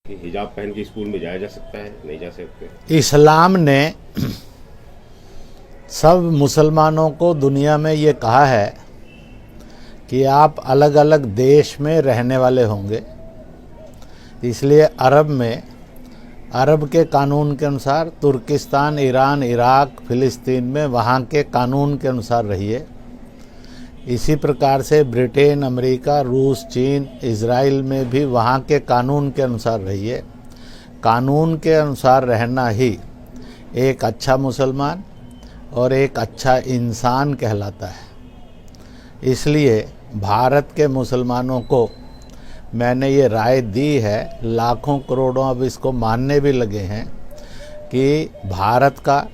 कि हिजाब पहन के स्कूल में जाया जा सकता है, नहीं जा सकते? इस्लाम ने सब मुसलमानों को दुनिया में ये कहा है कि आप अलग अलग देश में रहने वाले होंगे, इसलिए अरब के कानून के अनुसार तुर्किस्तान, ईरान, इराक, फ़िलिस्तीन में वहाँ के कानून के अनुसार रहिए। इसी प्रकार से ब्रिटेन, अमेरिका, रूस, चीन, इज़राइल में भी वहाँ के कानून के अनुसार रहिए। कानून के अनुसार रहना ही एक अच्छा मुसलमान और एक अच्छा इंसान कहलाता है। इसलिए भारत के मुसलमानों को मैंने ये राय दी है, लाखों करोड़ों अब इसको मानने भी लगे हैं, कि भारत का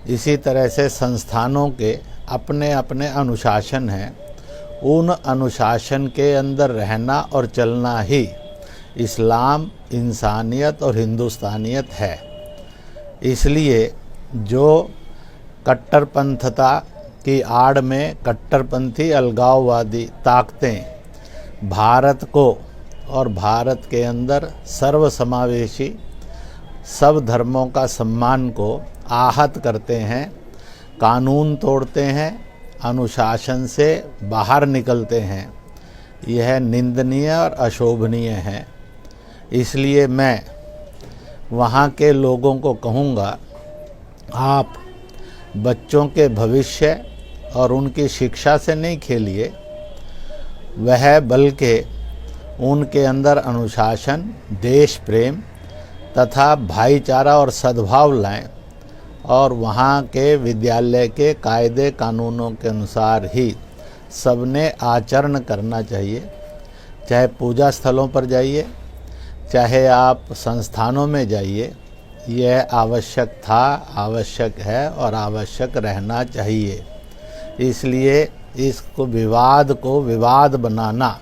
इसी तरह से संस्थानों के अपने अपने अनुशासन हैं। उन अनुशासन के अंदर रहना और चलना ही इस्लाम, इंसानियत और हिंदुस्तानियत है। इसलिए जो कट्टरपंथता की आड़ में कट्टरपंथी अलगाववादी ताकतें भारत को और भारत के अंदर सर्वसमावेशी सब धर्मों का सम्मान को आहत करते हैं, कानून तोड़ते हैं, अनुशासन से बाहर निकलते हैं, यह निंदनीय और अशोभनीय है। इसलिए मैं वहाँ के लोगों को कहूँगा, आप बच्चों के भविष्य और उनकी शिक्षा से नहीं खेलिए, वह बल्कि उनके अंदर अनुशासन, देश प्रेम तथा भाईचारा और सद्भाव लाएं और वहाँ के विद्यालय के कायदे कानूनों के अनुसार ही सबने आचरण करना चाहिए। चाहे पूजा स्थलों पर जाइए, चाहे आप संस्थानों में जाइए, यह आवश्यक था, आवश्यक है और आवश्यक रहना चाहिए। इसलिए इसको विवाद को विवाद बनाना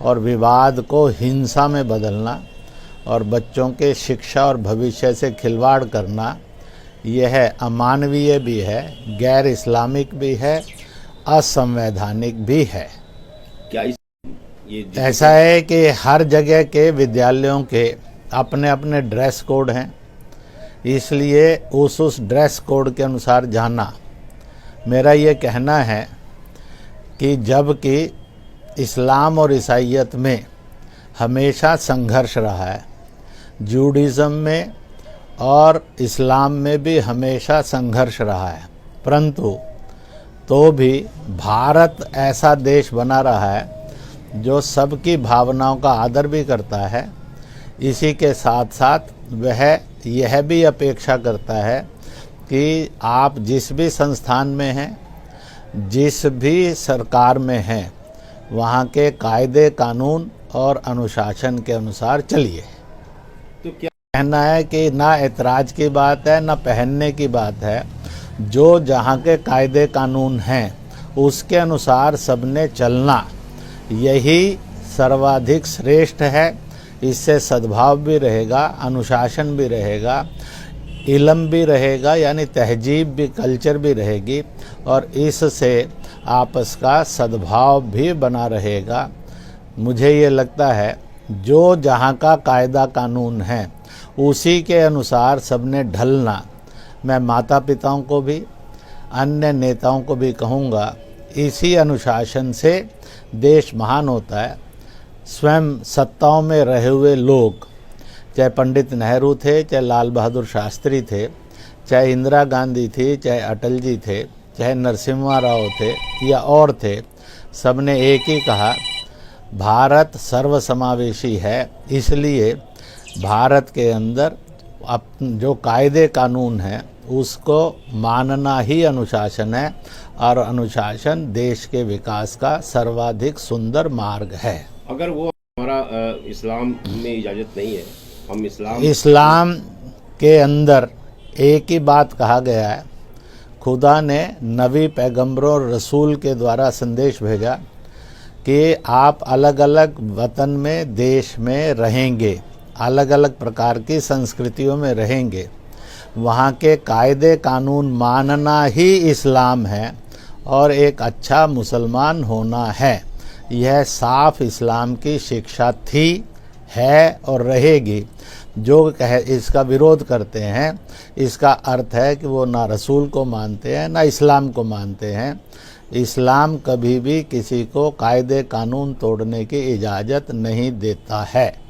और विवाद को हिंसा में बदलना और बच्चों के शिक्षा और भविष्य से खिलवाड़ करना, यह अमानवीय भी है, गैर इस्लामिक भी है, असंवैधानिक भी है। क्या ऐसा है कि हर जगह के विद्यालयों के अपने अपने ड्रेस कोड हैं, इसलिए उस ड्रेस कोड के अनुसार जाना। मेरा ये कहना है कि जबकि इस्लाम और ईसाईयत में हमेशा संघर्ष रहा है, जूडिज़म में और इस्लाम में भी हमेशा संघर्ष रहा है, परंतु तो भी भारत ऐसा देश बना रहा है जो सबकी भावनाओं का आदर भी करता है। इसी के साथ साथ वह यह भी अपेक्षा करता है कि आप जिस भी संस्थान में हैं, जिस भी सरकार में हैं, वहाँ के कायदे कानून और अनुशासन के अनुसार चलिए। तो क्या कहना है कि ना ऐतराज़ की बात है, ना पहनने की बात है। जो जहाँ के कायदे कानून हैं उसके अनुसार सबने चलना, यही सर्वाधिक श्रेष्ठ है। इससे सद्भाव भी रहेगा, अनुशासन भी रहेगा, इल्म भी रहेगा, यानी तहजीब भी, कल्चर भी रहेगी और इससे आपस का सद्भाव भी बना रहेगा। मुझे ये लगता है जो जहाँ का कायदा कानून है उसी के अनुसार सबने ढलना। मैं माता पिताओं को भी, अन्य नेताओं को भी कहूँगा, इसी अनुशासन से देश महान होता है। स्वयं सत्ताओं में रहे हुए लोग, चाहे पंडित नेहरू थे, चाहे लाल बहादुर शास्त्री थे, चाहे इंदिरा गांधी थी, चाहे अटल जी थे, चाहे नरसिम्हा राव थे या और थे, सबने एक ही कहा, भारत सर्वसमावेशी है। इसलिए भारत के अंदर जो कायदे कानून हैं उसको मानना ही अनुशासन है और अनुशासन देश के विकास का सर्वाधिक सुंदर मार्ग है। अगर वो हमारा इस्लाम में इजाज़त नहीं है, हम इस्लाम के अंदर एक ही बात कहा गया है। खुदा ने नबी, पैगंबरों और रसूल के द्वारा संदेश भेजा कि आप अलग अलग वतन में, देश में रहेंगे, अलग अलग प्रकार की संस्कृतियों में रहेंगे, वहाँ के कायदे कानून मानना ही इस्लाम है और एक अच्छा मुसलमान होना है। यह साफ इस्लाम की शिक्षा थी, है और रहेगी। जो इसका विरोध करते हैं, इसका अर्थ है कि वो ना रसूल को मानते हैं ना इस्लाम को मानते हैं। इस्लाम कभी भी किसी को कायदे कानून तोड़ने की इजाज़त नहीं देता है।